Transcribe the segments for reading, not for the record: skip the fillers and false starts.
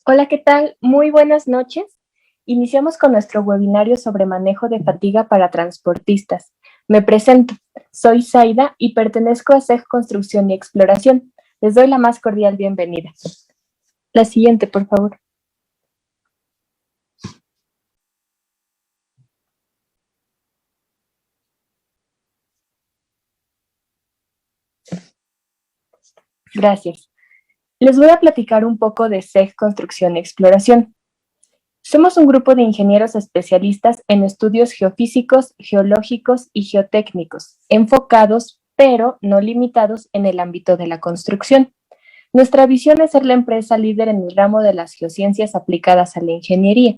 Hola, ¿qué tal? Muy buenas noches. Iniciamos con nuestro webinario sobre manejo de fatiga para transportistas. Me presento, soy Zaida y pertenezco a SEG Construcción y Exploración. Les doy la más cordial bienvenida. La siguiente, por favor. Gracias. Les voy a platicar un poco de SEG Construcción y Exploración. Somos un grupo de ingenieros especialistas en estudios geofísicos, geológicos y geotécnicos, enfocados, pero no limitados, en el ámbito de la construcción. Nuestra visión es ser la empresa líder en el ramo de las geociencias aplicadas a la ingeniería,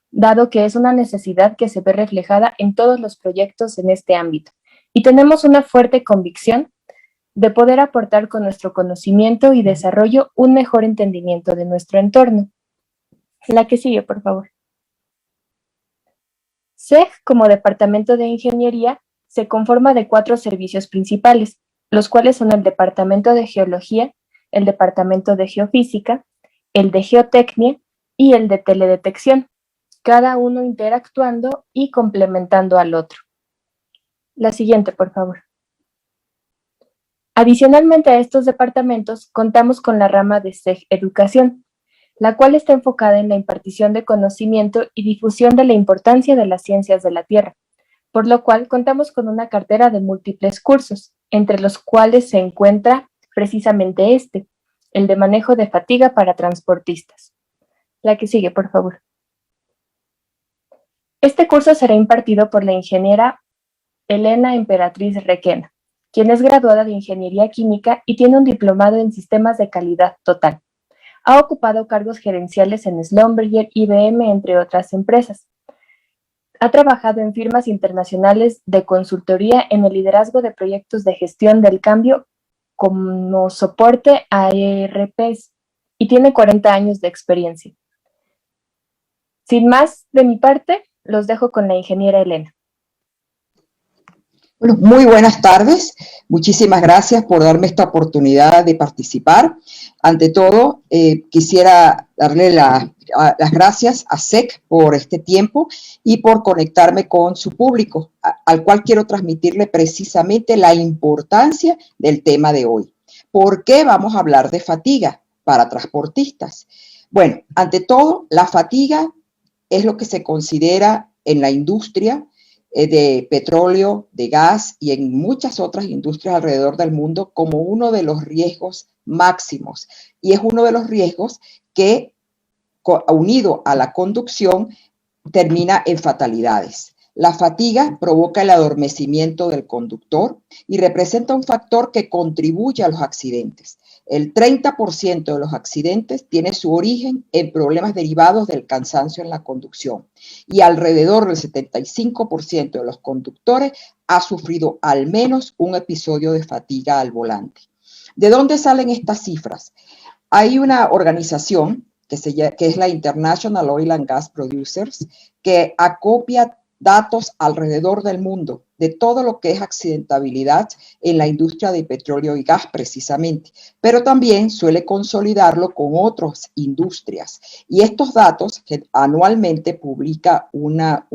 dado que es una necesidad que se ve reflejada en todos los proyectos en este ámbito. Y tenemos una fuerte convicción de poder aportar con nuestro conocimiento y desarrollo un mejor entendimiento de nuestro entorno. La que sigue, por favor. SEG, como departamento de ingeniería, se conforma de 4 servicios principales, los cuales son el departamento de geología, el departamento de geofísica, el de geotecnia y el de teledetección, cada uno interactuando y complementando al otro. La siguiente, por favor. Adicionalmente a estos departamentos, contamos con la rama de SEG Educación, la cual está enfocada en la impartición de conocimiento y difusión de la importancia de las ciencias de la Tierra, por lo cual contamos con una cartera de múltiples cursos, entre los cuales se encuentra precisamente el de manejo de fatiga para transportistas. La que sigue, por favor. Este curso será impartido por la ingeniera Elena Emperatriz Requena, quien es graduada de Ingeniería Química y tiene un diplomado en Sistemas de Calidad Total. Ha ocupado cargos gerenciales en Schlumberger, IBM, entre otras empresas. Ha trabajado en firmas internacionales de consultoría en el liderazgo de proyectos de gestión del cambio como soporte a ERPs y tiene 40 años de experiencia. Sin más de mi parte, los dejo con la ingeniera Elena. Bueno, muy buenas tardes. Muchísimas gracias por darme esta oportunidad de participar. Ante todo, quisiera darle las gracias a SEG por este tiempo y por conectarme con su público, al cual quiero transmitirle precisamente la importancia del tema de hoy. ¿Por qué vamos a hablar de fatiga para transportistas? Bueno, ante todo, la fatiga es lo que se considera en la industria de petróleo, de gas y en muchas otras industrias alrededor del mundo como uno de los riesgos máximos. Y es uno de los riesgos que, unido a la conducción, termina en fatalidades. La fatiga provoca el adormecimiento del conductor y representa un factor que contribuye a los accidentes. El 30% de los accidentes tiene su origen en problemas derivados del cansancio en la conducción y alrededor del 75% de los conductores ha sufrido al menos un episodio de fatiga al volante. ¿De dónde salen estas cifras? Hay una organización que es la International Oil and Gas Producers, que acopia datos alrededor del mundo de todo lo que es accidentabilidad en la industria de petróleo y gas precisamente, pero también suele consolidarlo con otras industrias. Y estos datos que anualmente publica una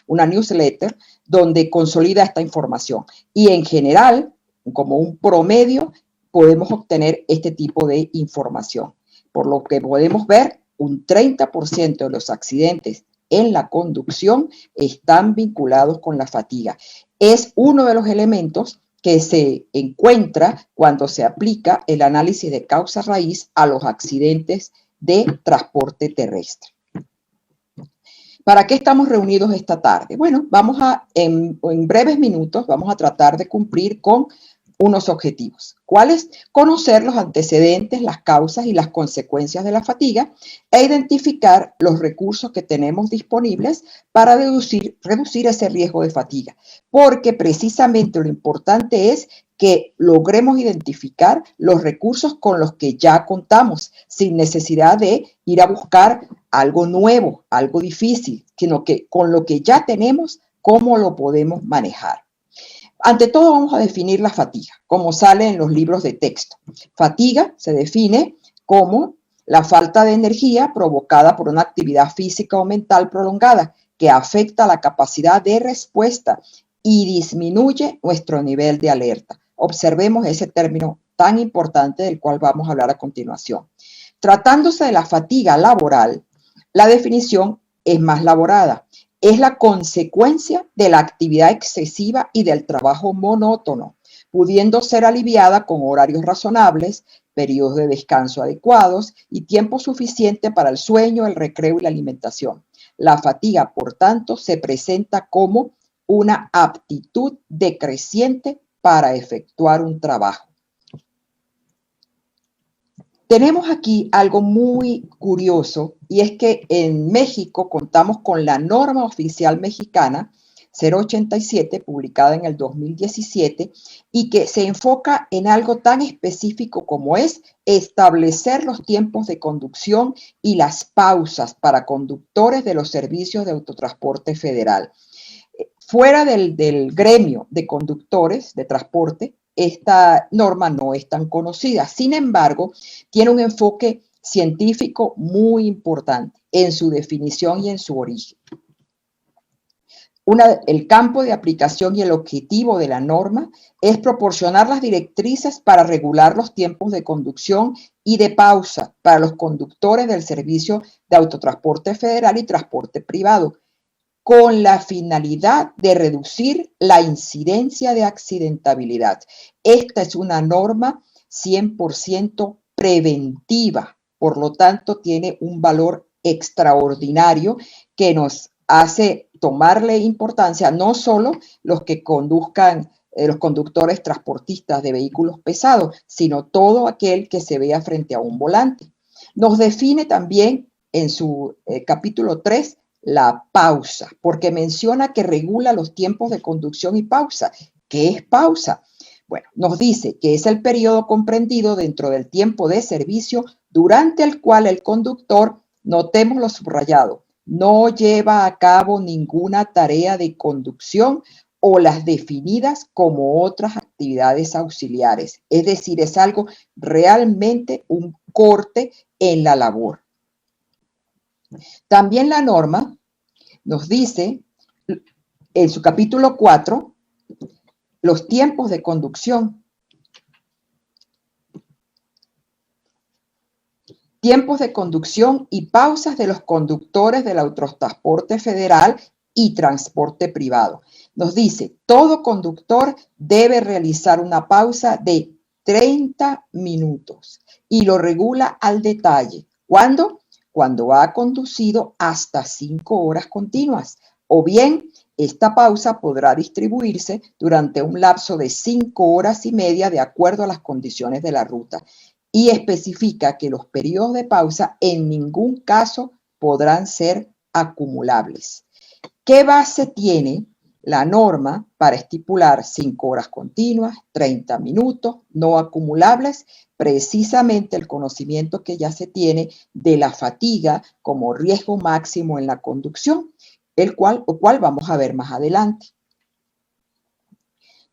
newsletter donde consolida esta información. Y en general, como un promedio, podemos obtener este tipo de información. Por lo que podemos ver, un 30% de los accidentes en la conducción están vinculados con la fatiga. Es uno de los elementos que se encuentra cuando se aplica el análisis de causa raíz a los accidentes de transporte terrestre. ¿Para qué estamos reunidos esta tarde? Bueno, en breves minutos, vamos a tratar de cumplir con unos objetivos. ¿Cuáles? Conocer los antecedentes, las causas y las consecuencias de la fatiga e identificar los recursos que tenemos disponibles para reducir ese riesgo de fatiga. Porque precisamente lo importante es que logremos identificar los recursos con los que ya contamos, sin necesidad de ir a buscar algo nuevo, algo difícil, sino que con lo que ya tenemos, ¿cómo lo podemos manejar? Ante todo, vamos a definir la fatiga, como sale en los libros de texto. Fatiga se define como La falta de energía provocada por una actividad física o mental prolongada que afecta la capacidad de respuesta y disminuye nuestro nivel de alerta. Observemos ese término tan importante del cual vamos a hablar a continuación. Tratándose de la fatiga laboral, la definición es más elaborada. Es la consecuencia de la actividad excesiva y del trabajo monótono, pudiendo ser aliviada con horarios razonables, periodos de descanso adecuados y tiempo suficiente para el sueño, el recreo y la alimentación. La fatiga, por tanto, se presenta como una aptitud decreciente para efectuar un trabajo. Tenemos aquí algo muy curioso y es que en México contamos con la norma oficial mexicana 087, publicada en el 2017, y que se enfoca en algo tan específico como es establecer los tiempos de conducción y las pausas para conductores de los servicios de autotransporte federal. Fuera del gremio de conductores de transporte, esta norma no es tan conocida. Sin embargo, tiene un enfoque científico muy importante en su definición y en su origen. El campo de aplicación y el objetivo de la norma es proporcionar las directrices para regular los tiempos de conducción y de pausa para los conductores del servicio de autotransporte federal y transporte privado, con la finalidad de reducir la incidencia de accidentabilidad. Esta es una norma 100% preventiva, por lo tanto tiene un valor extraordinario que nos hace tomarle importancia no solo los que conduzcan los conductores transportistas de vehículos pesados, sino todo aquel que se vea frente a un volante. Nos define también en su capítulo 3 la pausa, porque menciona que regula los tiempos de conducción y pausa. ¿Qué es pausa? Bueno, nos dice que es el periodo comprendido dentro del tiempo de servicio durante el cual el conductor, notemos lo subrayado, no lleva a cabo ninguna tarea de conducción o las definidas como otras actividades auxiliares. Es decir, es algo realmente un corte en la labor. También la norma nos dice en su capítulo 4 los tiempos de conducción. Tiempos de conducción y pausas de los conductores del autotransporte federal y transporte privado. Nos dice, todo conductor debe realizar una pausa de 30 minutos y lo regula al detalle. ¿Cuándo? Cuando ha conducido hasta 5 horas continuas, o bien esta pausa podrá distribuirse durante un lapso de 5 horas y media de acuerdo a las condiciones de la ruta, y especifica que los periodos de pausa en ningún caso podrán ser acumulables. ¿Qué base tiene la norma para estipular 5 horas continuas, 30 minutos, no acumulables? Precisamente el conocimiento que ya se tiene de la fatiga como riesgo máximo en la conducción, el cual vamos a ver más adelante.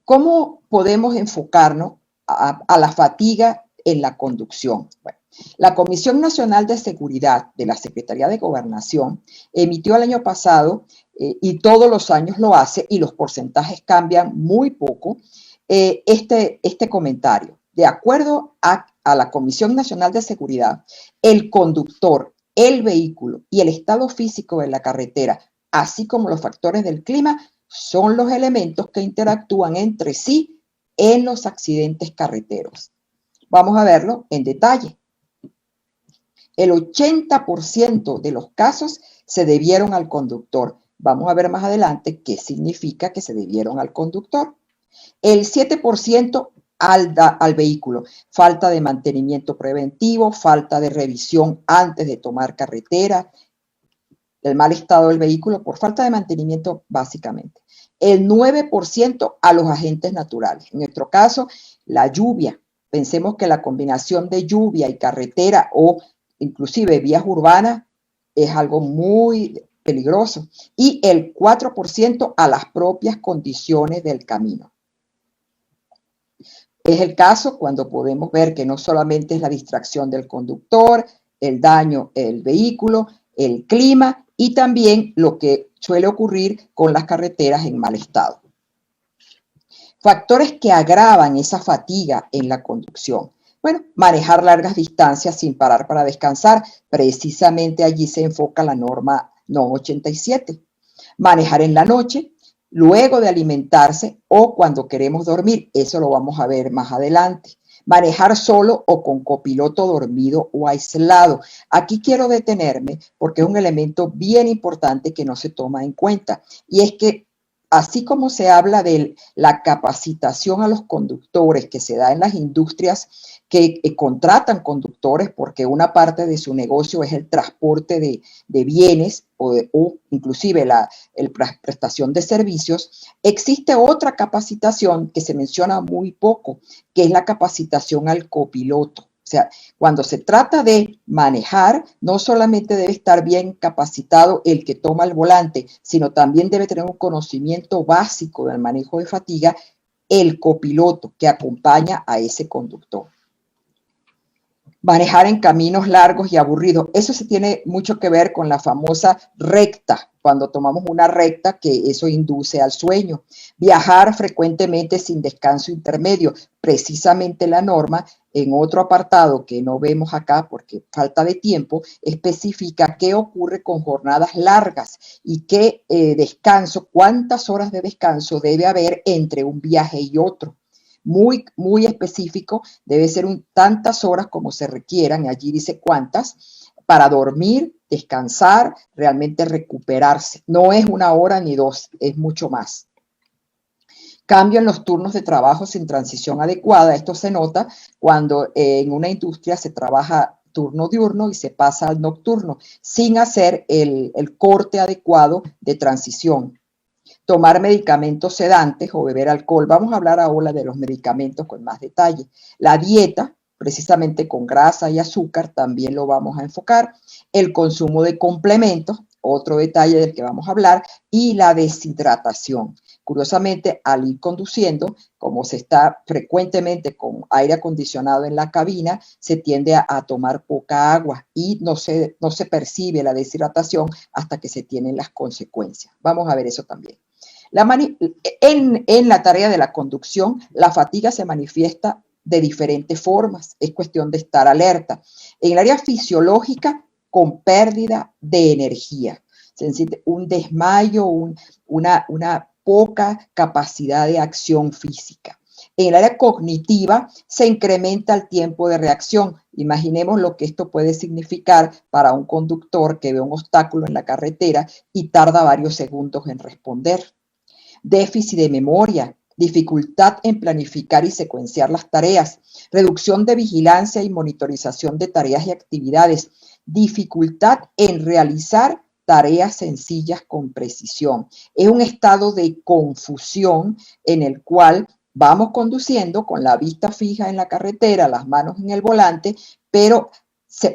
¿Cómo podemos enfocarnos a la fatiga en la conducción? Bueno, la Comisión Nacional de Seguridad de la Secretaría de Gobernación emitió el año pasado, y todos los años lo hace, y los porcentajes cambian muy poco, este comentario. De acuerdo a la Comisión Nacional de Seguridad, el conductor, el vehículo y el estado físico de la carretera, así como los factores del clima, son los elementos que interactúan entre sí en los accidentes carreteros. Vamos a verlo en detalle. El 80% de los casos se debieron al conductor. Vamos a ver más adelante qué significa que se debieron al conductor. El 7% al vehículo. Falta de mantenimiento preventivo, falta de revisión antes de tomar carretera, el mal estado del vehículo por falta de mantenimiento básicamente. El 9% a los agentes naturales. En nuestro caso, la lluvia. Pensemos que la combinación de lluvia y carretera o inclusive vías urbanas es algo muy peligroso. Y el 4% a las propias condiciones del camino. Es el caso cuando podemos ver que no solamente es la distracción del conductor, el daño, el vehículo, el clima y también lo que suele ocurrir con las carreteras en mal estado. Factores que agravan esa fatiga en la conducción. Bueno, manejar largas distancias sin parar para descansar. Precisamente allí se enfoca la norma NOM 87. Manejar en la noche, luego de alimentarse o cuando queremos dormir. Eso lo vamos a ver más adelante. Manejar solo o con copiloto dormido o aislado. Aquí quiero detenerme porque es un elemento bien importante que no se toma en cuenta. Y es que así como se habla de la capacitación a los conductores que se da en las industrias que contratan conductores porque una parte de su negocio es el transporte de bienes o inclusive la prestación de servicios, existe otra capacitación que se menciona muy poco, que es la capacitación al copiloto. O sea, cuando se trata de manejar, no solamente debe estar bien capacitado el que toma el volante, sino también debe tener un conocimiento básico del manejo de fatiga el copiloto que acompaña a ese conductor. Manejar en caminos largos y aburridos. Eso se tiene mucho que ver con la famosa recta, cuando tomamos una recta, que eso induce al sueño. Viajar frecuentemente sin descanso intermedio. Precisamente la norma, en otro apartado que no vemos acá porque falta de tiempo, especifica qué ocurre con jornadas largas y qué descanso, cuántas horas de descanso debe haber entre un viaje y otro. Muy específico, debe ser tantas horas como se requieran, y allí dice cuántas, para dormir, descansar, realmente recuperarse. No es 1 hora ni 2, es mucho más. Cambio en los turnos de trabajo sin transición adecuada. Esto se nota cuando en una industria se trabaja turno diurno y se pasa al nocturno, sin hacer el corte adecuado de transición. Tomar medicamentos sedantes o beber alcohol. Vamos a hablar ahora de los medicamentos con más detalle. La dieta, precisamente con grasa y azúcar, también lo vamos a enfocar. El consumo de complementos, otro detalle del que vamos a hablar, y la deshidratación. Curiosamente, al ir conduciendo, como se está frecuentemente con aire acondicionado en la cabina, se tiende a tomar poca agua y no se percibe la deshidratación hasta que se tienen las consecuencias. Vamos a ver eso también. En la tarea de la conducción, la fatiga se manifiesta de diferentes formas. Es cuestión de estar alerta. En el área fisiológica, con pérdida de energía. Se siente un desmayo, una poca capacidad de acción física. En el área cognitiva se incrementa el tiempo de reacción. Imaginemos lo que esto puede significar para un conductor que ve un obstáculo en la carretera y tarda varios segundos en responder. Déficit de memoria, dificultad en planificar y secuenciar las tareas, reducción de vigilancia y monitorización de tareas y actividades, dificultad en realizar tareas sencillas con precisión. Es un estado de confusión en el cual vamos conduciendo con la vista fija en la carretera, las manos en el volante, pero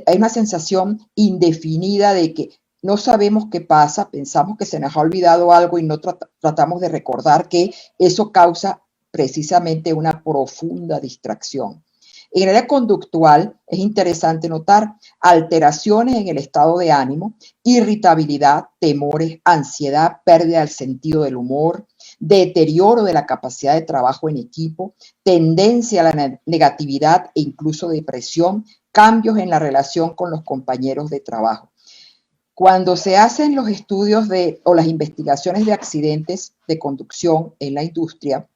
hay una sensación indefinida de que no sabemos qué pasa, pensamos que se nos ha olvidado algo y no tratamos de recordar que eso causa precisamente una profunda distracción. En el área conductual es interesante notar alteraciones en el estado de ánimo, irritabilidad, temores, ansiedad, pérdida del sentido del humor, deterioro de la capacidad de trabajo en equipo, tendencia a la negatividad e incluso depresión, cambios en la relación con los compañeros de trabajo. Cuando se hacen los estudios o las investigaciones de accidentes de conducción en la industria,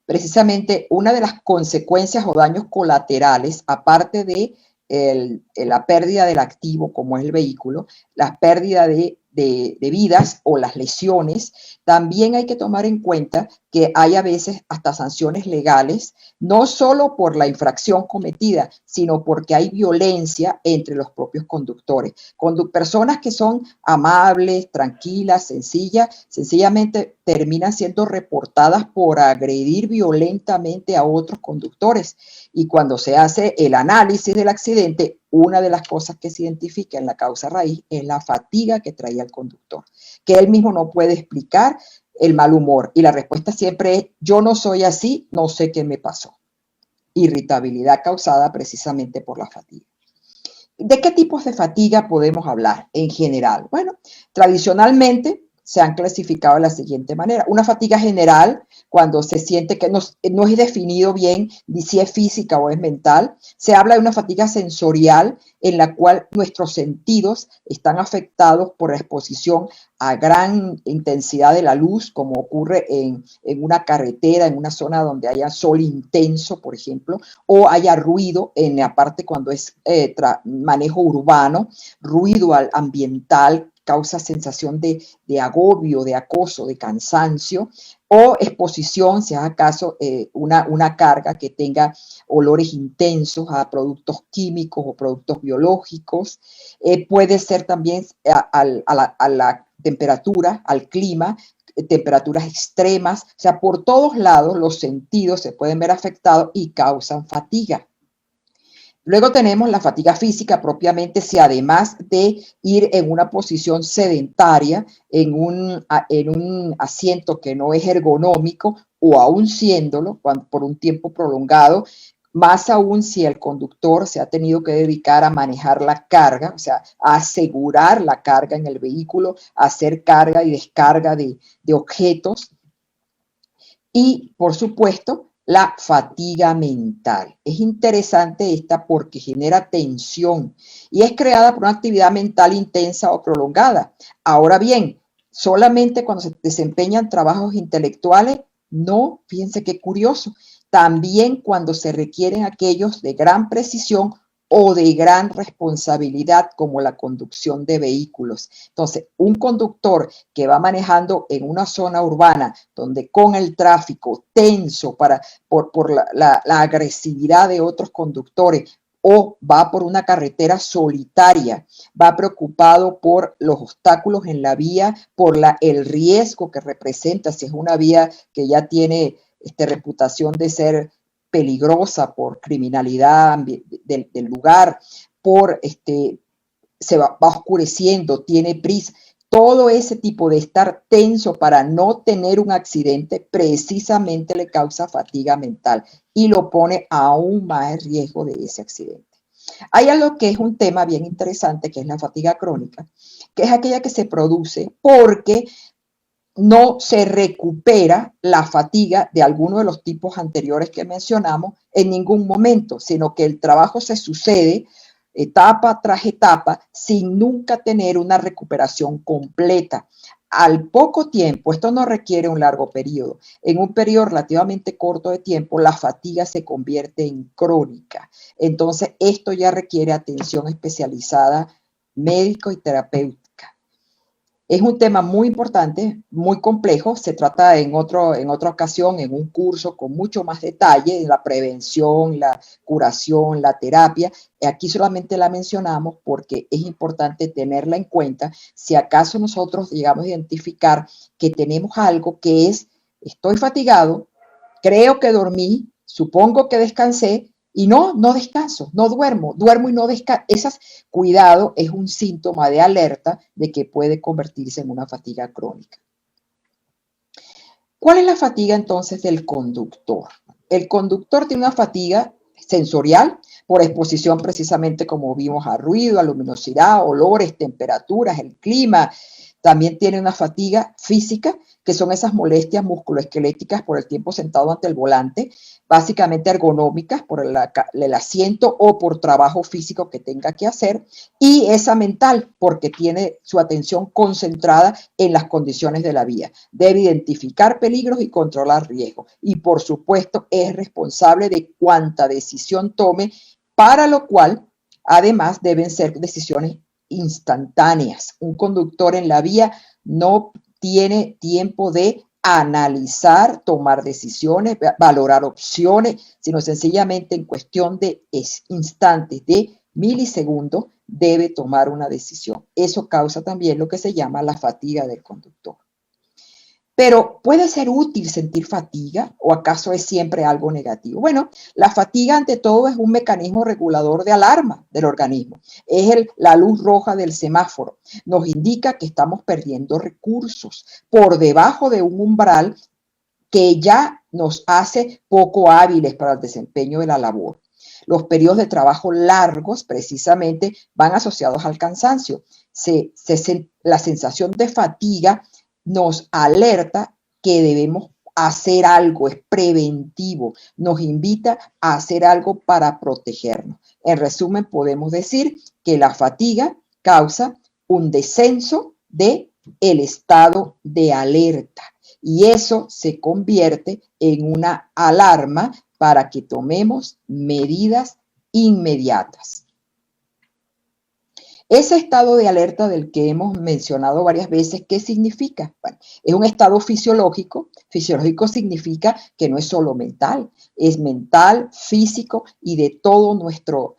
precisamente una de las consecuencias o daños colaterales, aparte de la pérdida del activo como es el vehículo, la pérdida de vidas o las lesiones, también hay que tomar en cuenta que hay a veces hasta sanciones legales, no solo por la infracción cometida, sino porque hay violencia entre los propios conductores. Personas que son amables, tranquilas, sencillamente terminan siendo reportadas por agredir violentamente a otros conductores. Y cuando se hace el análisis del accidente, una de las cosas que se identifica en la causa raíz es la fatiga que traía el conductor, que él mismo no puede explicar el mal humor. Y la respuesta siempre es, yo no soy así, no sé qué me pasó. Irritabilidad causada precisamente por la fatiga. ¿De qué tipos de fatiga podemos hablar en general? Bueno, tradicionalmente se han clasificado de la siguiente manera. Una fatiga general, cuando se siente que no es definido bien ni si es física o es mental. Se habla de una fatiga sensorial en la cual nuestros sentidos están afectados por la exposición a gran intensidad de la luz, como ocurre en una carretera, en una zona donde haya sol intenso, por ejemplo, o haya ruido en la parte cuando es manejo urbano, ruido ambiental, causa sensación de agobio, de acoso, de cansancio, o exposición, si es acaso una carga que tenga olores intensos a productos químicos o productos biológicos. Puede ser también a la temperatura, al clima, temperaturas extremas, o sea, por todos lados los sentidos se pueden ver afectados y causan fatiga. Luego tenemos la fatiga física propiamente, si además de ir en una posición sedentaria, en un asiento que no es ergonómico o aún siéndolo por un tiempo prolongado, más aún si el conductor se ha tenido que dedicar a manejar la carga, o sea, a asegurar la carga en el vehículo, a hacer carga y descarga de objetos. Y, por supuesto, la fatiga mental. Es interesante esta porque genera tensión y es creada por una actividad mental intensa o prolongada. Ahora bien, solamente cuando se desempeñan trabajos intelectuales, no, fíjense qué curioso, también cuando se requieren aquellos de gran precisión o de gran responsabilidad como la conducción de vehículos. Entonces, un conductor que va manejando en una zona urbana donde con el tráfico tenso por la agresividad de otros conductores, o va por una carretera solitaria, va preocupado por los obstáculos en la vía, por el riesgo que representa, si es una vía que ya tiene reputación de ser peligrosa por criminalidad del lugar, se va oscureciendo, tiene prisa. Todo ese tipo de estar tenso para no tener un accidente precisamente le causa fatiga mental y lo pone aún más en riesgo de ese accidente. Hay algo que es un tema bien interesante, que es la fatiga crónica, que es aquella que se produce porque no se recupera la fatiga de alguno de los tipos anteriores que mencionamos en ningún momento, sino que el trabajo se sucede etapa tras etapa sin nunca tener una recuperación completa. Al poco tiempo, esto no requiere un largo periodo, en un periodo relativamente corto de tiempo, la fatiga se convierte en crónica. Entonces, esto ya requiere atención especializada médico y terapéutica. Es un tema muy importante, muy complejo. Se trata en otra ocasión, en un curso con mucho más detalle, la prevención, la curación, la terapia. Aquí solamente la mencionamos porque es importante tenerla en cuenta si acaso nosotros llegamos a identificar que tenemos algo que es, estoy fatigado, creo que dormí, supongo que descansé, y no descanso, no duermo y no descanso. Cuidado, es un síntoma de alerta de que puede convertirse en una fatiga crónica. ¿Cuál es la fatiga entonces del conductor? El conductor tiene una fatiga sensorial por exposición precisamente, como vimos, a ruido, a luminosidad, olores, temperaturas, el clima. También tiene una fatiga física, que son esas molestias musculoesqueléticas por el tiempo sentado ante el volante, básicamente ergonómicas por el asiento o por trabajo físico que tenga que hacer, y esa mental porque tiene su atención concentrada en las condiciones de la vía. Debe identificar peligros y controlar riesgos. Y por supuesto es responsable de cuánta decisión tome, para lo cual además deben ser decisiones instantáneas. Un conductor en la vía no tiene tiempo de analizar, tomar decisiones, valorar opciones, sino sencillamente en cuestión de instantes, de milisegundos, debe tomar una decisión. Eso causa también lo que se llama la fatiga del conductor. Pero ¿puede ser útil sentir fatiga o acaso es siempre algo negativo? Bueno, la fatiga ante todo es un mecanismo regulador de alarma del organismo. Es la luz roja del semáforo. Nos indica que estamos perdiendo recursos por debajo de un umbral que ya nos hace poco hábiles para el desempeño de la labor. Los periodos de trabajo largos precisamente van asociados al cansancio. La sensación de fatiga nos alerta que debemos hacer algo, es preventivo, nos invita a hacer algo para protegernos. En resumen, podemos decir que la fatiga causa un descenso del estado de alerta y eso se convierte en una alarma para que tomemos medidas inmediatas. Ese estado de alerta del que hemos mencionado varias veces, ¿qué significa? Bueno, es un estado fisiológico. Fisiológico significa que no es solo mental, es mental, físico y de todo nuestro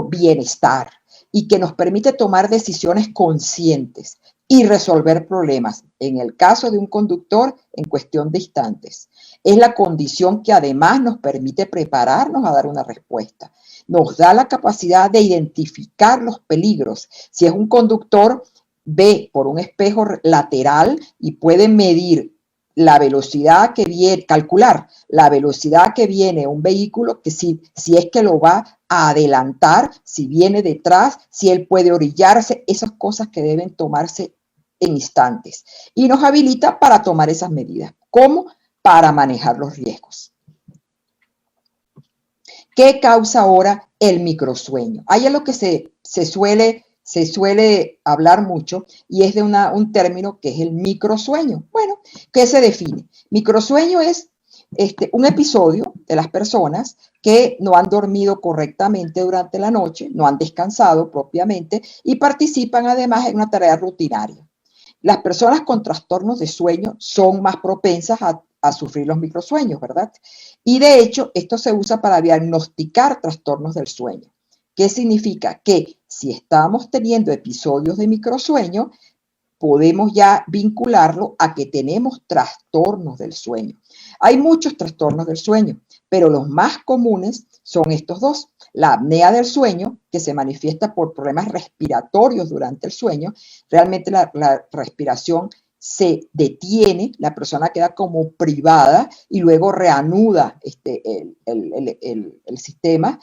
bienestar y que nos permite tomar decisiones conscientes y resolver problemas, en el caso de un conductor, en cuestión de instantes. Es la condición que además nos permite prepararnos a dar una respuesta. Nos da la capacidad de identificar los peligros. Si es un conductor, ve por un espejo lateral y puede medir la velocidad que viene, calcular la velocidad que viene un vehículo, que si es que lo va a adelantar, si viene detrás, si él puede orillarse, esas cosas que deben tomarse en instantes. Y nos habilita para tomar esas medidas. ¿Cómo? Para manejar los riesgos. ¿Qué causa ahora el microsueño? Ahí es lo que se suele hablar mucho y es de un término que es el microsueño. Bueno, ¿qué se define? Microsueño es un episodio de las personas que no han dormido correctamente durante la noche, no han descansado propiamente y participan además en una tarea rutinaria. Las personas con trastornos de sueño son más propensas a sufrir los microsueños, ¿verdad? Y de hecho, esto se usa para diagnosticar trastornos del sueño. ¿Qué significa? Que si estamos teniendo episodios de microsueño, podemos ya vincularlo a que tenemos trastornos del sueño. Hay muchos trastornos del sueño, pero los más comunes son estos dos. La apnea del sueño, que se manifiesta por problemas respiratorios durante el sueño. Realmente la respiración se detiene, la persona queda como privada y luego reanuda el sistema,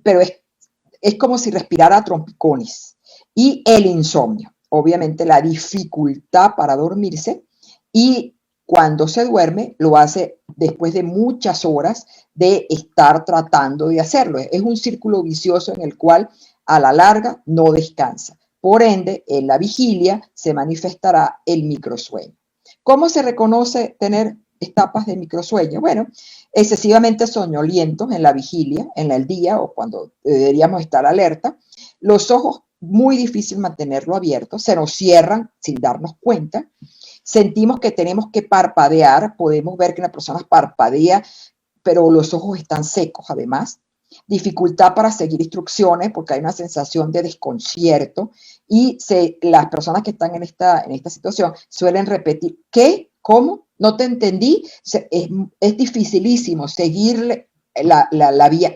pero es como si respirara a trompicones. Y el insomnio, obviamente la dificultad para dormirse y cuando se duerme lo hace después de muchas horas de estar tratando de hacerlo. Es un círculo vicioso en el cual a la larga no descansa. Por ende, en la vigilia se manifestará el microsueño. ¿Cómo se reconoce tener etapas de microsueño? Bueno, excesivamente soñolientos en la vigilia, en el día o cuando deberíamos estar alerta. Los ojos, muy difícil mantenerlo abierto, se nos cierran sin darnos cuenta. Sentimos que tenemos que parpadear, podemos ver que una persona parpadea, pero los ojos están secos además. Dificultad para seguir instrucciones porque hay una sensación de desconcierto y las personas que están en esta situación suelen repetir, ¿qué? ¿Cómo? ¿No te entendí? Es dificilísimo seguirle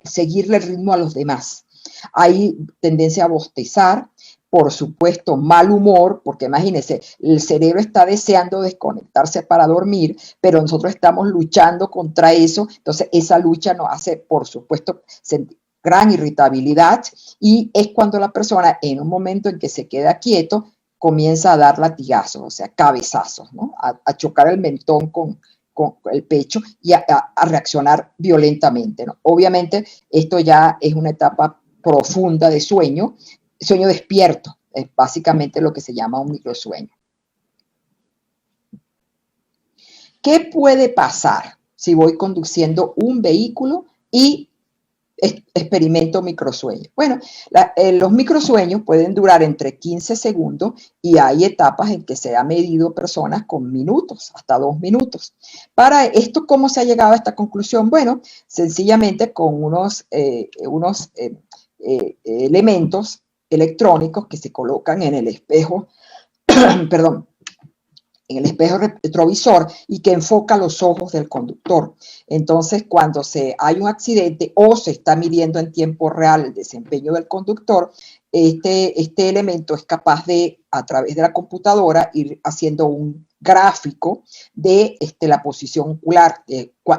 seguirle el ritmo a los demás. Hay tendencia a bostezar, por supuesto, mal humor, porque imagínense, el cerebro está deseando desconectarse para dormir, pero nosotros estamos luchando contra eso, entonces esa lucha nos hace, por supuesto, sentir gran irritabilidad y es cuando la persona, en un momento en que se queda quieto, comienza a dar latigazos, o sea, cabezazos, ¿no? A chocar el mentón con el pecho y a reaccionar violentamente, ¿no? Obviamente, esto ya es una etapa profunda de sueño despierto, es básicamente lo que se llama un microsueño. ¿Qué puede pasar si voy conduciendo un vehículo y experimento microsueños? Bueno, los microsueños pueden durar entre 15 segundos y hay etapas en que se ha medido personas con minutos, hasta 2 minutos. Para esto, ¿cómo se ha llegado a esta conclusión? Bueno, sencillamente con unos elementos electrónicos que se colocan en el espejo, perdón, en el espejo retrovisor y que enfoca los ojos del conductor. Entonces, cuando hay un accidente o se está midiendo en tiempo real el desempeño del conductor, este elemento es capaz de, a través de la computadora, ir haciendo un gráfico de la posición ocular,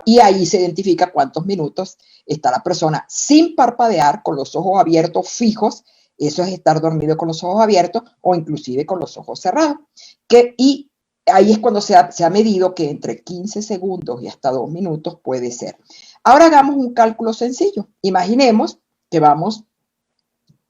y ahí se identifica cuántos minutos está la persona sin parpadear, con los ojos abiertos fijos. Eso es estar dormido con los ojos abiertos o inclusive con los ojos cerrados. Y ahí es cuando se ha medido que entre 15 segundos y hasta 2 minutos puede ser. Ahora hagamos un cálculo sencillo. Imaginemos que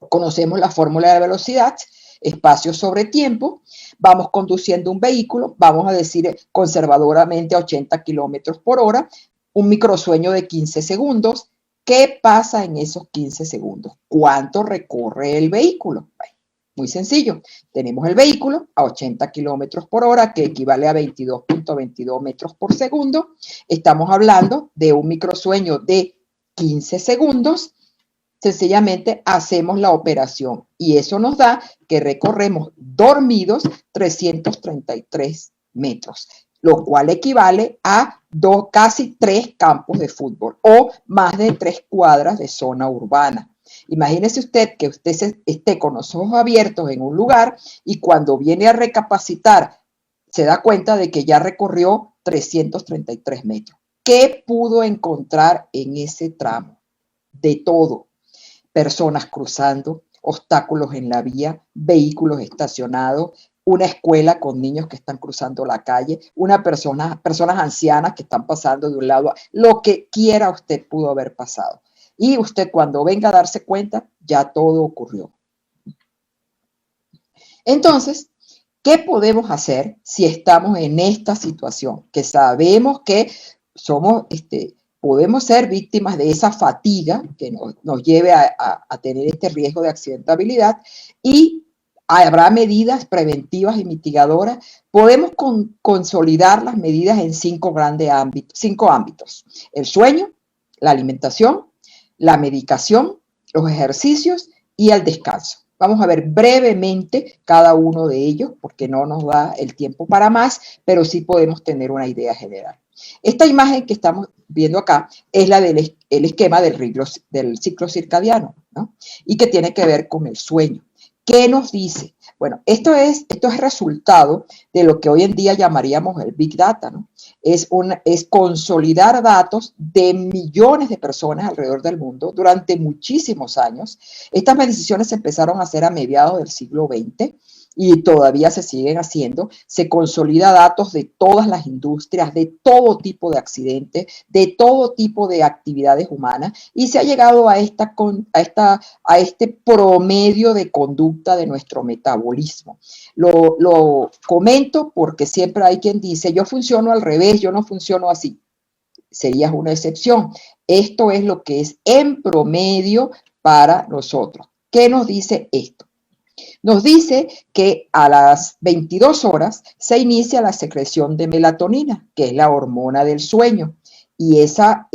conocemos la fórmula de velocidad, espacio sobre tiempo, vamos conduciendo un vehículo, vamos a decir conservadoramente a 80 kilómetros por hora, un microsueño de 15 segundos. ¿Qué pasa en esos 15 segundos? ¿Cuánto recorre el vehículo? Bueno, muy sencillo. Tenemos el vehículo a 80 kilómetros por hora, que equivale a 22.22 metros por segundo. Estamos hablando de un microsueño de 15 segundos. Sencillamente hacemos la operación y eso nos da que recorremos dormidos 333 metros, lo cual equivale a casi 3 campos de fútbol o más de 3 cuadras de zona urbana. Imagínese usted que usted esté con los ojos abiertos en un lugar y cuando viene a recapacitar se da cuenta de que ya recorrió 333 metros. ¿Qué pudo encontrar en ese tramo? De todo. Personas cruzando, obstáculos en la vía, vehículos estacionados, una escuela con niños que están cruzando la calle, personas ancianas que están pasando de un lado a lo que quiera usted pudo haber pasado. Y usted cuando venga a darse cuenta, ya todo ocurrió. Entonces, ¿qué podemos hacer si estamos en esta situación? Que sabemos que somos podemos ser víctimas de esa fatiga que nos lleve a tener este riesgo de accidentabilidad y habrá medidas preventivas y mitigadoras. Podemos consolidar las medidas en 5 ámbitos. El sueño, la alimentación, la medicación, los ejercicios y el descanso. Vamos a ver brevemente cada uno de ellos porque no nos da el tiempo para más, pero sí podemos tener una idea general. Esta imagen que estamos viendo acá es la del esquema del ciclo circadiano, ¿no? Y que tiene que ver con el sueño. ¿Qué nos dice? Bueno, esto es resultado de lo que hoy en día llamaríamos el Big Data, ¿no? Es consolidar datos de millones de personas alrededor del mundo durante muchísimos años. Estas mediciones se empezaron a hacer a mediados del siglo XX y todavía se siguen haciendo. Se consolida datos de todas las industrias, de todo tipo de accidentes, de todo tipo de actividades humanas y se ha llegado a este promedio de conducta de nuestro metabolismo. Lo comento porque siempre hay quien dice, yo funciono al revés, yo no funciono así. Serías una excepción. Esto es lo que es en promedio para nosotros. ¿Qué nos dice esto? Nos dice que a las 22 horas se inicia la secreción de melatonina, que es la hormona del sueño, y esa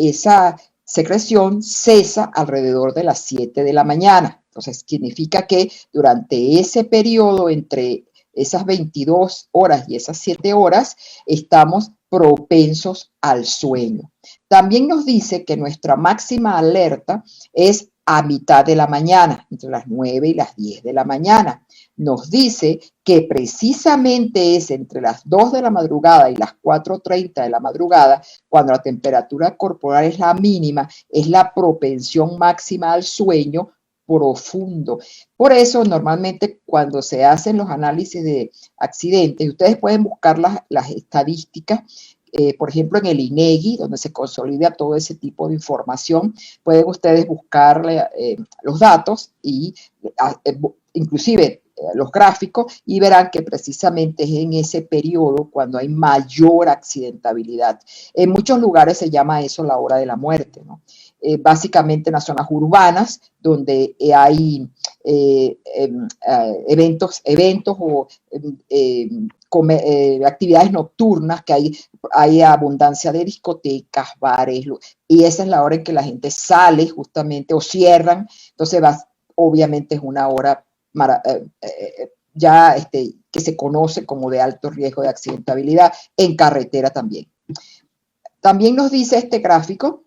secreción cesa alrededor de las 7 de la mañana. Entonces, significa que durante ese periodo entre esas 22 horas y esas 7 horas estamos propensos al sueño. También nos dice que nuestra máxima alerta es a mitad de la mañana, entre las 9 y las 10 de la mañana. Nos dice que precisamente es entre las 2 de la madrugada y las 4:30 de la madrugada, cuando la temperatura corporal es la mínima, es la propensión máxima al sueño profundo. Por eso, normalmente, cuando se hacen los análisis de accidentes, ustedes pueden buscar las estadísticas. Por ejemplo, en el INEGI, donde se consolida todo ese tipo de información, pueden ustedes buscar los datos y inclusive los gráficos y verán que precisamente es en ese periodo cuando hay mayor accidentabilidad. En muchos lugares se llama eso la hora de la muerte, ¿no? Básicamente en las zonas urbanas donde hay eventos o actividades nocturnas, que hay abundancia de discotecas, bares, y esa es la hora en que la gente sale justamente o cierran. Entonces obviamente es una hora que se conoce como de alto riesgo de accidentabilidad en carretera también. También nos dice este gráfico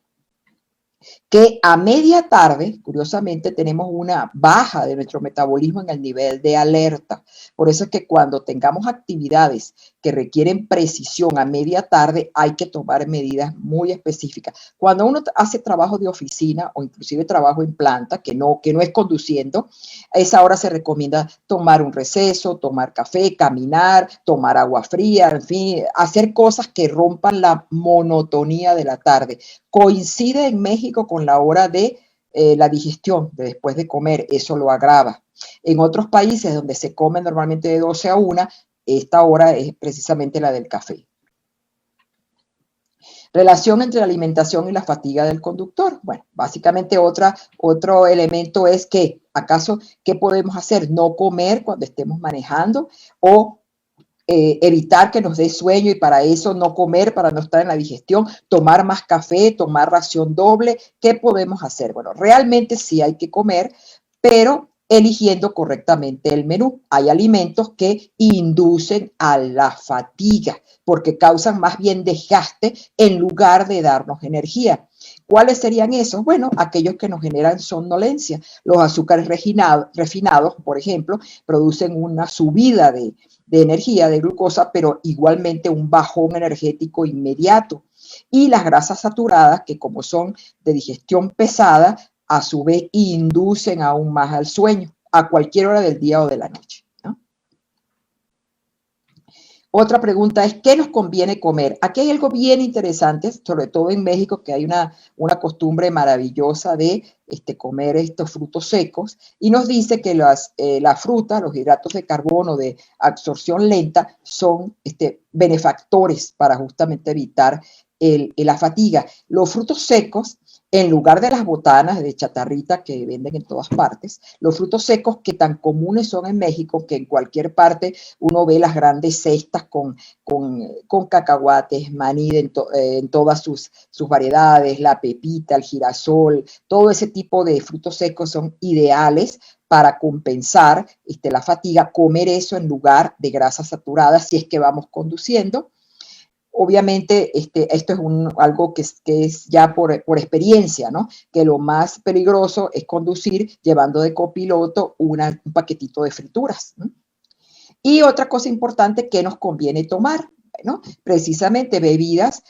que a media tarde, curiosamente, tenemos una baja de nuestro metabolismo en el nivel de alerta. Por eso es que cuando tengamos actividades que requieren precisión a media tarde, hay que tomar medidas muy específicas. Cuando uno hace trabajo de oficina o inclusive trabajo en planta, que no es conduciendo, a esa hora se recomienda tomar un receso, tomar café, caminar, tomar agua fría, en fin, hacer cosas que rompan la monotonía de la tarde. Coincide en México con la hora de la digestión, de después de comer, eso lo agrava. En otros países donde se come normalmente de 12 a 1, esta hora es precisamente la del café. Relación entre la alimentación y la fatiga del conductor. Bueno, básicamente otro elemento es que, ¿acaso qué podemos hacer? No comer cuando estemos manejando o evitar que nos dé sueño y para eso no comer, para no estar en la digestión, tomar más café, tomar ración doble. ¿Qué podemos hacer? Bueno, realmente sí hay que comer, pero eligiendo correctamente el menú. Hay alimentos que inducen a la fatiga porque causan más bien desgaste en lugar de darnos energía. ¿Cuáles serían esos? Bueno, aquellos que nos generan somnolencia. Los azúcares refinados, por ejemplo, producen una subida de energía, de glucosa, pero igualmente un bajón energético inmediato. Y las grasas saturadas, que como son de digestión pesada, a su vez inducen aún más al sueño, a cualquier hora del día o de la noche, ¿no? Otra pregunta es, ¿qué nos conviene comer? Aquí hay algo bien interesante, sobre todo en México, que hay una costumbre maravillosa de comer estos frutos secos, y nos dice que la fruta, los hidratos de carbono de absorción lenta, son benefactores para justamente evitar la fatiga. Los frutos secos, en lugar de las botanas de chatarrita que venden en todas partes, los frutos secos que tan comunes son en México, que en cualquier parte uno ve las grandes cestas con cacahuates, maní en todas sus variedades, la pepita, el girasol, todo ese tipo de frutos secos son ideales para compensar la fatiga, comer eso en lugar de grasas saturadas si es que vamos conduciendo. Obviamente, esto es algo que es ya por experiencia, ¿no? Que lo más peligroso es conducir llevando de copiloto un paquetito de frituras, ¿no? Y otra cosa importante que nos conviene tomar, ¿no? Precisamente bebidas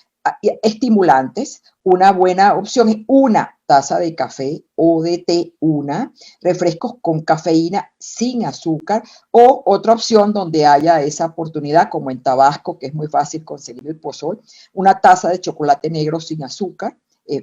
estimulantes. Una buena opción es una taza de café o de té, refrescos con cafeína sin azúcar, o otra opción donde haya esa oportunidad, como en Tabasco, que es muy fácil conseguir el pozol, una taza de chocolate negro sin azúcar,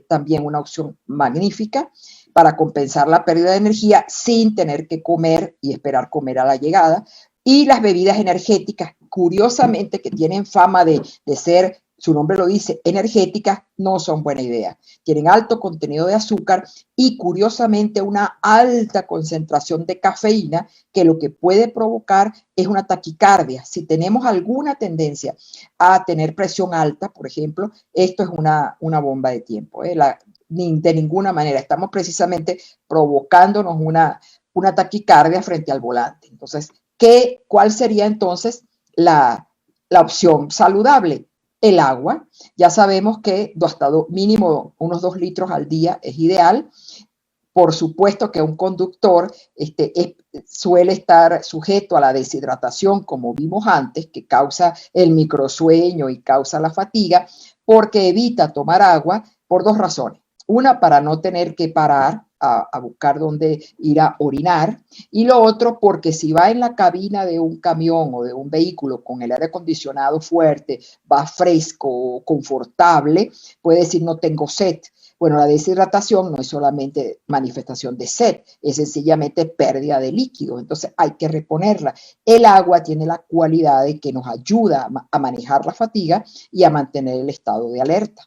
también una opción magnífica para compensar la pérdida de energía sin tener que comer y esperar comer a la llegada. Y las bebidas energéticas, curiosamente, que tienen fama de ser, su nombre lo dice, energéticas, no son buena idea. Tienen alto contenido de azúcar y, curiosamente, una alta concentración de cafeína, que lo que puede provocar es una taquicardia. Si tenemos alguna tendencia a tener presión alta, por ejemplo, esto es una bomba de tiempo, de ninguna manera. Estamos precisamente provocándonos una taquicardia frente al volante. Entonces, ¿cuál sería entonces la opción saludable? El agua. Ya sabemos que hasta mínimo unos 2 litros al día es ideal. Por supuesto que un conductor suele estar sujeto a la deshidratación, como vimos antes, que causa el microsueño y causa la fatiga, porque evita tomar agua por 2 razones. Una, para no tener que parar a buscar dónde ir a orinar, y lo otro porque si va en la cabina de un camión o de un vehículo con el aire acondicionado fuerte, va fresco, confortable, puede decir no tengo sed. Bueno, la deshidratación no es solamente manifestación de sed, es sencillamente pérdida de líquido, entonces hay que reponerla. El agua tiene la cualidad de que nos ayuda a manejar la fatiga y a mantener el estado de alerta.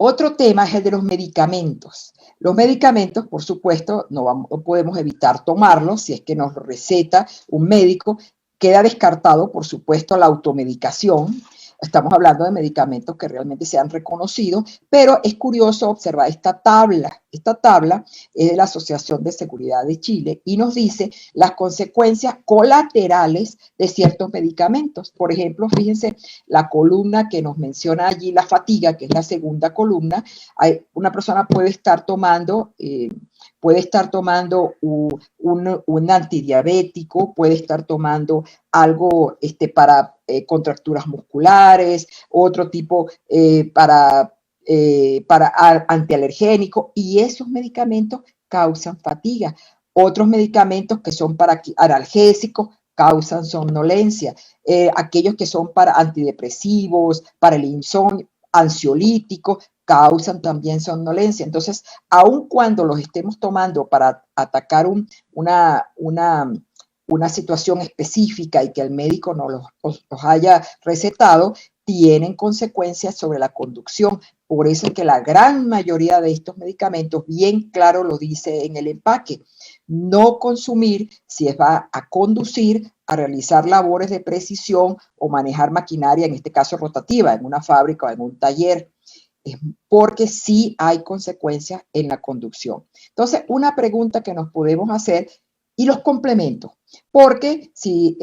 Otro tema es el de los medicamentos. Los medicamentos, por supuesto, no podemos evitar tomarlos si es que nos receta un médico. Queda descartado, por supuesto, la automedicación. estamos hablando de medicamentos que realmente se han reconocido, pero es curioso observar esta tabla. Esta tabla es de la Asociación de Seguridad de Chile y nos dice las consecuencias colaterales de ciertos medicamentos. Por ejemplo, fíjense la columna que nos menciona allí, la fatiga, que es la segunda columna. Una persona puede estar tomando un antidiabético, puede estar tomando algo para contracturas musculares, otro tipo para antialergénico, y esos medicamentos causan fatiga. Otros medicamentos que son para analgésicos causan somnolencia. Aquellos que son para antidepresivos, para el insomnio, ansiolíticos, causan también somnolencia. Entonces, aun cuando los estemos tomando para atacar una situación específica y que el médico no los haya recetado, tienen consecuencias sobre la conducción. Por eso es que la gran mayoría de estos medicamentos, bien claro lo dice en el empaque, no consumir si va a conducir, a realizar labores de precisión o manejar maquinaria, en este caso rotativa, en una fábrica o en un taller, porque sí hay consecuencias en la conducción. Entonces, una pregunta que nos podemos hacer, y los complementos, porque si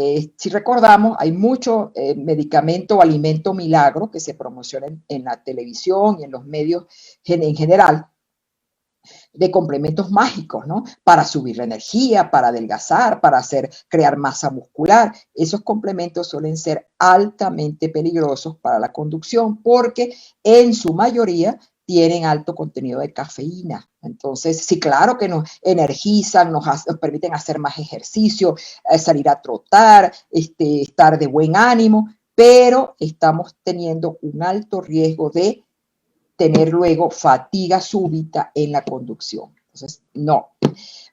recordamos, hay mucho medicamento o alimento milagro que se promociona en la televisión y en los medios en general, de complementos mágicos, ¿no? Para subir la energía, para adelgazar, para crear masa muscular. Esos complementos suelen ser altamente peligrosos para la conducción porque en su mayoría tienen alto contenido de cafeína. Entonces, sí, claro que nos energizan, nos permiten hacer más ejercicio, salir a trotar, estar de buen ánimo, pero estamos teniendo un alto riesgo de tener luego fatiga súbita en la conducción. Entonces, no.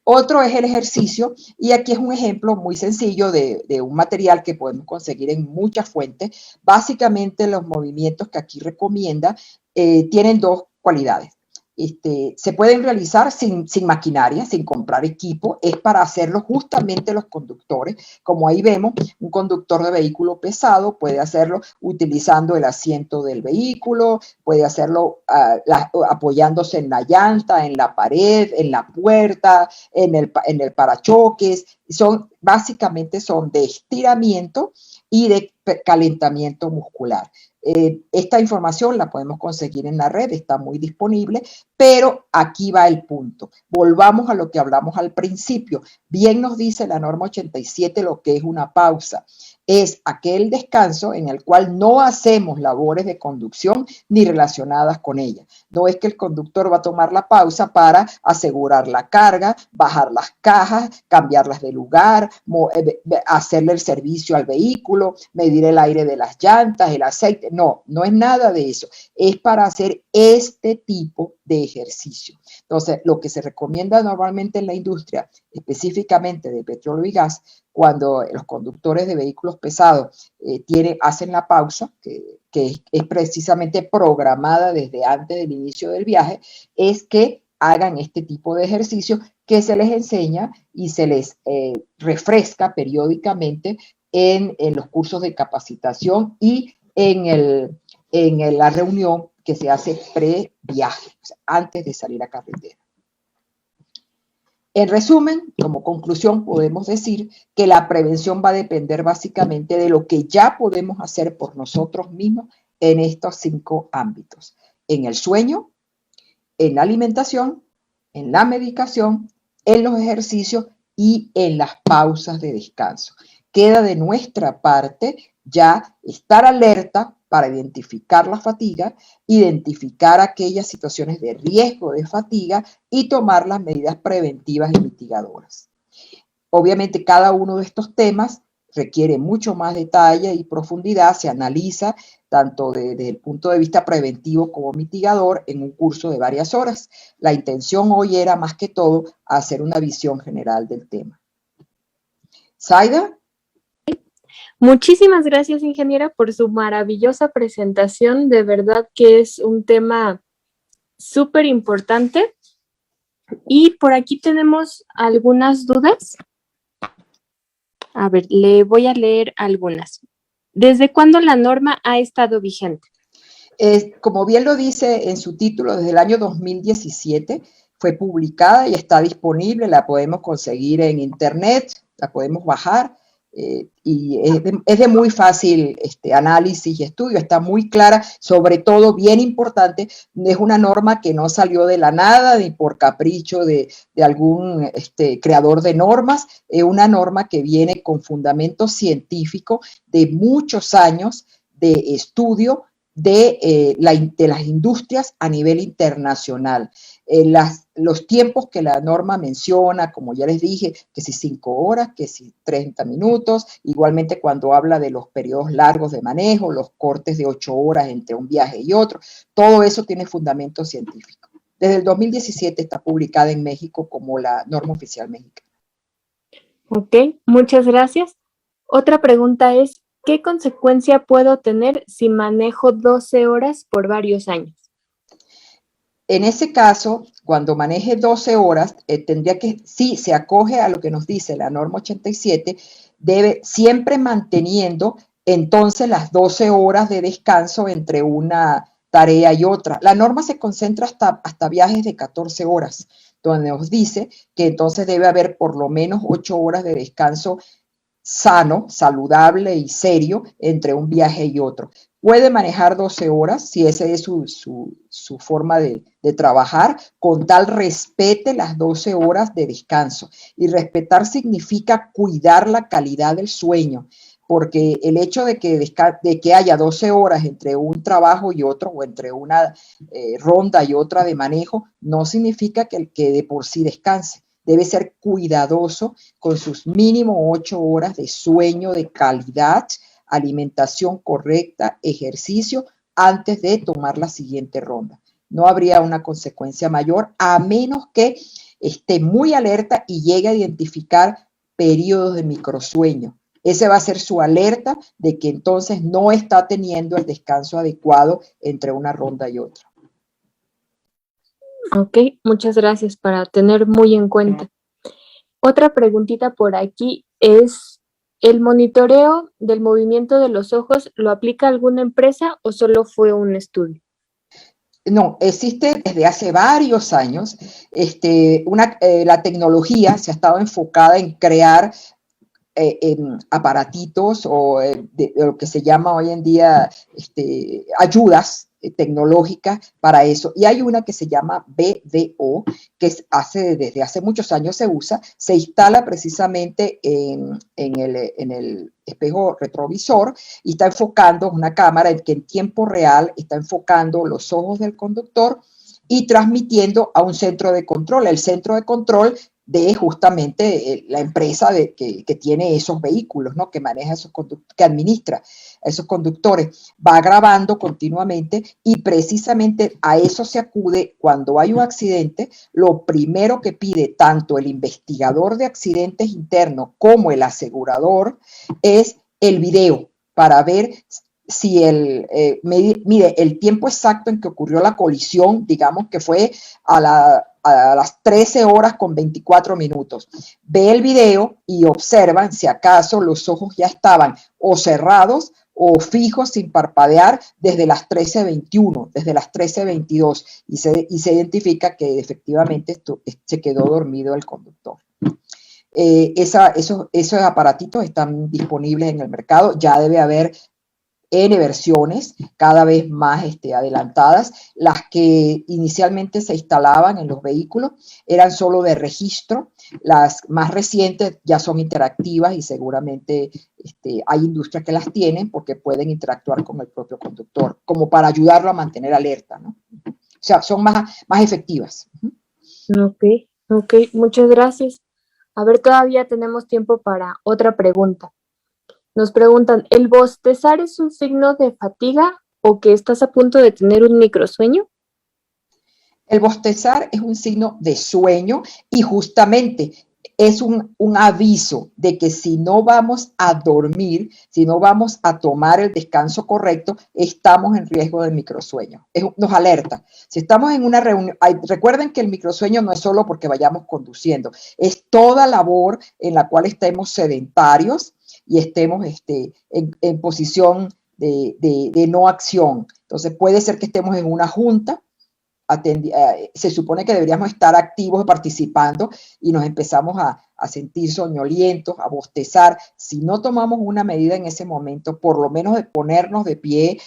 Otro es el ejercicio, y aquí es un ejemplo muy sencillo de un material que podemos conseguir en muchas fuentes. Básicamente los movimientos que aquí recomienda tienen dos cualidades. Se pueden realizar sin maquinaria, sin comprar equipo, es para hacerlo justamente los conductores. Como ahí vemos, un conductor de vehículo pesado puede hacerlo utilizando el asiento del vehículo, puede hacerlo apoyándose en la llanta, en la pared, en la puerta, en el parachoques. Básicamente son de estiramiento y de calentamiento muscular. Esta información la podemos conseguir en la red, está muy disponible, pero aquí va el punto. Volvamos a lo que hablamos al principio. Bien nos dice la norma 87 lo que es una pausa. Es aquel descanso en el cual no hacemos labores de conducción ni relacionadas con ella. No es que el conductor va a tomar la pausa para asegurar la carga, bajar las cajas, cambiarlas de lugar, hacerle el servicio al vehículo, medir el aire de las llantas, el aceite. No, no es nada de eso. Es para hacer este tipo de ejercicio. Entonces, lo que se recomienda normalmente en la industria, específicamente de petróleo y gas, cuando los conductores de vehículos pesados hacen la pausa, que es precisamente programada desde antes del inicio del viaje, es que hagan este tipo de ejercicio que se les enseña y se les refresca periódicamente en los cursos de capacitación y en la reunión que se hace pre-viaje, o sea, antes de salir a carretera. En resumen, como conclusión, podemos decir que la prevención va a depender básicamente de lo que ya podemos hacer por nosotros mismos en estos 5 ámbitos: en el sueño, en la alimentación, en la medicación, en los ejercicios y en las pausas de descanso. Queda de nuestra parte ya estar alerta para identificar la fatiga, identificar aquellas situaciones de riesgo de fatiga y tomar las medidas preventivas y mitigadoras. Obviamente, cada uno de estos temas requiere mucho más detalle y profundidad, se analiza tanto desde el punto de vista preventivo como mitigador en un curso de varias horas. La intención hoy era más que todo hacer una visión general del tema. ¿Zaida? Muchísimas gracias, ingeniera, por su maravillosa presentación. De verdad que es un tema súper importante. Y por aquí tenemos algunas dudas. A ver, le voy a leer algunas. ¿Desde cuándo la norma ha estado vigente? Como bien lo dice en su título, desde el año 2017 fue publicada y está disponible, la podemos conseguir en internet, la podemos bajar y es de muy fácil análisis y estudio, está muy clara, sobre todo bien importante, es una norma que no salió de la nada ni por capricho de algún creador de normas, es una norma que viene con fundamento científico de muchos años de estudio de las industrias a nivel internacional. Los tiempos que la norma menciona, como ya les dije, que si 5 horas, que si 30 minutos, igualmente cuando habla de los periodos largos de manejo, los cortes de 8 horas entre un viaje y otro, todo eso tiene fundamento científico. Desde el 2017 está publicada en México como la norma oficial mexicana. Ok, muchas gracias. Otra pregunta es, ¿qué consecuencia puedo tener si manejo 12 horas por varios años? En ese caso, cuando maneje 12 horas, tendría que, si se acoge a lo que nos dice la norma 87, debe siempre manteniendo entonces las 12 horas de descanso entre una tarea y otra. La norma se concentra hasta viajes de 14 horas, donde nos dice que entonces debe haber por lo menos 8 horas de descanso sano, saludable y serio entre un viaje y otro. Puede manejar 12 horas, si esa es su forma de trabajar, con tal respete las 12 horas de descanso. Y respetar significa cuidar la calidad del sueño, porque el hecho de que haya 12 horas entre un trabajo y otro, o entre una ronda y otra de manejo, no significa que de por sí descanse. Debe ser cuidadoso con sus mínimo 8 horas de sueño de calidad, alimentación correcta, ejercicio, antes de tomar la siguiente ronda. No habría una consecuencia mayor, a menos que esté muy alerta y llegue a identificar periodos de microsueño. Ese va a ser su alerta de que entonces no está teniendo el descanso adecuado entre una ronda y otra. Ok, muchas gracias, para tener muy en cuenta. Otra preguntita por aquí es, ¿el monitoreo del movimiento de los ojos lo aplica alguna empresa o solo fue un estudio? No, existe desde hace varios años. La tecnología se ha estado enfocada en crear en aparatitos o de lo que se llama hoy en día ayudas tecnológicas para eso. Y hay una que se llama BDO, que desde hace muchos años se usa, se instala precisamente en el espejo retrovisor y está enfocando una cámara que en tiempo real está enfocando los ojos del conductor y transmitiendo a un centro de control. El centro de control de justamente la empresa que tiene esos vehículos, ¿no? Que maneja que administra esos conductores, va grabando continuamente y precisamente a eso se acude cuando hay un accidente. Lo primero que pide tanto el investigador de accidentes internos como el asegurador es el video para ver si mide el tiempo exacto en que ocurrió la colisión, digamos que fue a las 13 horas con 24 minutos. Ve el video y observan si acaso los ojos ya estaban o cerrados o fijos sin parpadear desde las 13:21, desde las 13:22 y se identifica que efectivamente se quedó dormido el conductor. Esos aparatitos están disponibles en el mercado, ya debe haber N versiones cada vez más adelantadas. Las que inicialmente se instalaban en los vehículos eran solo de registro, las más recientes ya son interactivas y seguramente hay industrias que las tienen porque pueden interactuar con el propio conductor, como para ayudarlo a mantener alerta, ¿no? O sea, son más efectivas. Ok, muchas gracias. A ver, todavía tenemos tiempo para otra pregunta. Nos preguntan, ¿el bostezar es un signo de fatiga o que estás a punto de tener un microsueño? El bostezar es un signo de sueño y justamente es un aviso de que si no vamos a dormir, si no vamos a tomar el descanso correcto, estamos en riesgo de microsueño. Nos alerta. Si estamos en una reunión, recuerden que el microsueño no es solo porque vayamos conduciendo, es toda labor en la cual estemos sedentarios, y estemos en posición de no acción. Entonces puede ser que estemos en una junta, se supone que deberíamos estar activos participando y nos empezamos a sentir soñolientos, a bostezar. Si no tomamos una medida en ese momento, por lo menos de ponernos de pie,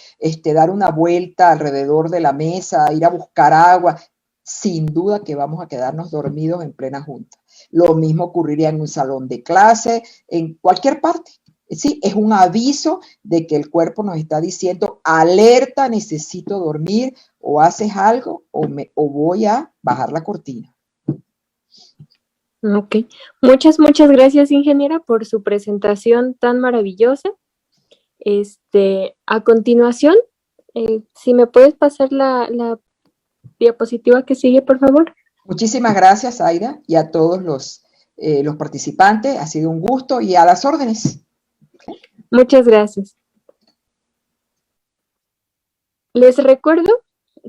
dar una vuelta alrededor de la mesa, ir a buscar agua, sin duda que vamos a quedarnos dormidos en plena junta. Lo mismo ocurriría en un salón de clase, en cualquier parte. Sí, es un aviso de que el cuerpo nos está diciendo, alerta, necesito dormir, o haces algo o voy a bajar la cortina. Ok, muchas gracias, ingeniera, por su presentación tan maravillosa. A continuación, si me puedes pasar la diapositiva que sigue, por favor. Muchísimas gracias, Aida, y a todos los participantes. Ha sido un gusto y a las órdenes. Muchas gracias. Les recuerdo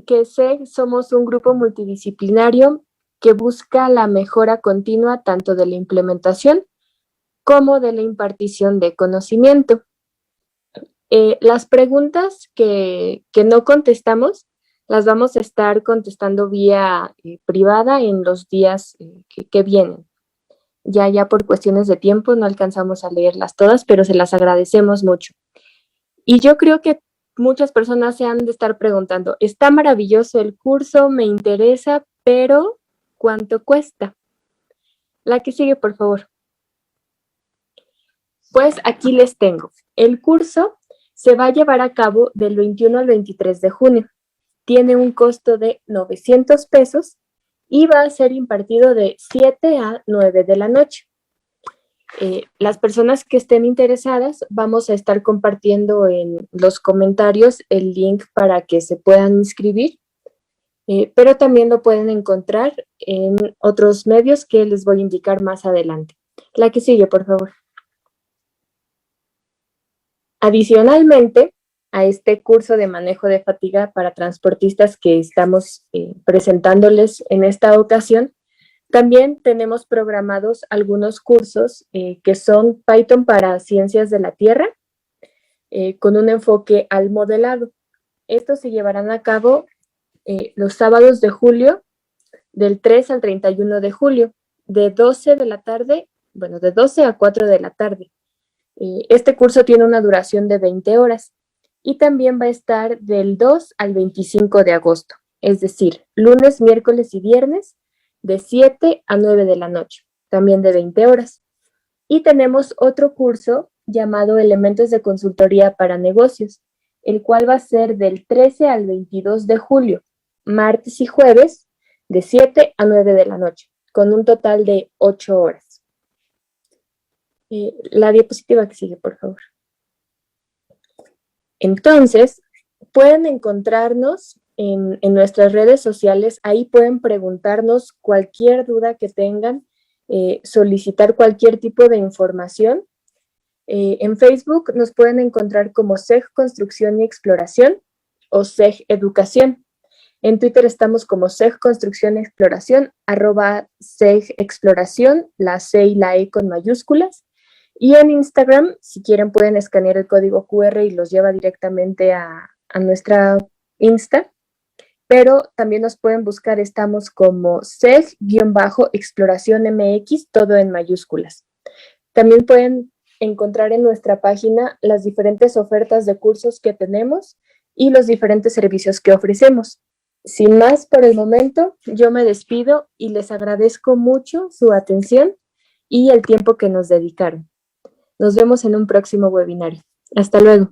que SEG somos un grupo multidisciplinario que busca la mejora continua tanto de la implementación como de la impartición de conocimiento. Las preguntas que no contestamos las vamos a estar contestando vía privada en los días que vienen. Ya por cuestiones de tiempo no alcanzamos a leerlas todas, pero se las agradecemos mucho. Y yo creo que muchas personas se han de estar preguntando, está maravilloso el curso, me interesa, pero ¿cuánto cuesta? La que sigue, por favor. Pues aquí les tengo. El curso se va a llevar a cabo del 21 al 23 de junio. Tiene un costo de 900 pesos y va a ser impartido de 7 a 9 de la noche. Las personas que estén interesadas, vamos a estar compartiendo en los comentarios el link para que se puedan inscribir, pero también lo pueden encontrar en otros medios que les voy a indicar más adelante. La que sigue, por favor. Adicionalmente a este curso de manejo de fatiga para transportistas que estamos presentándoles en esta ocasión, también tenemos programados algunos cursos que son Python para ciencias de la Tierra, con un enfoque al modelado. Estos se llevarán a cabo los sábados de julio, del 3 al 31 de julio, de 12 de la tarde, bueno, de 12 a 4 de la tarde. Este curso tiene una duración de 20 horas y también va a estar del 2 al 25 de agosto, es decir, lunes, miércoles y viernes, de 7 a 9 de la noche, también de 20 horas. Y tenemos otro curso llamado Elementos de Consultoría para Negocios, el cual va a ser del 13 al 22 de julio, martes y jueves, de 7 a 9 de la noche, con un total de 8 horas. La diapositiva que sigue, por favor. Entonces, pueden encontrarnos en nuestras redes sociales, ahí pueden preguntarnos cualquier duda que tengan, solicitar cualquier tipo de información. En Facebook nos pueden encontrar como SEG Construcción y Exploración o SEG Educación. En Twitter estamos como SEG Construcción y Exploración, @SEG Exploración, la C y la E con mayúsculas. Y en Instagram, si quieren, pueden escanear el código QR y los lleva directamente a nuestra Insta. Pero también nos pueden buscar, estamos como SEG-Exploración MX, todo en mayúsculas. También pueden encontrar en nuestra página las diferentes ofertas de cursos que tenemos y los diferentes servicios que ofrecemos. Sin más por el momento, yo me despido y les agradezco mucho su atención y el tiempo que nos dedicaron. Nos vemos en un próximo webinario. Hasta luego.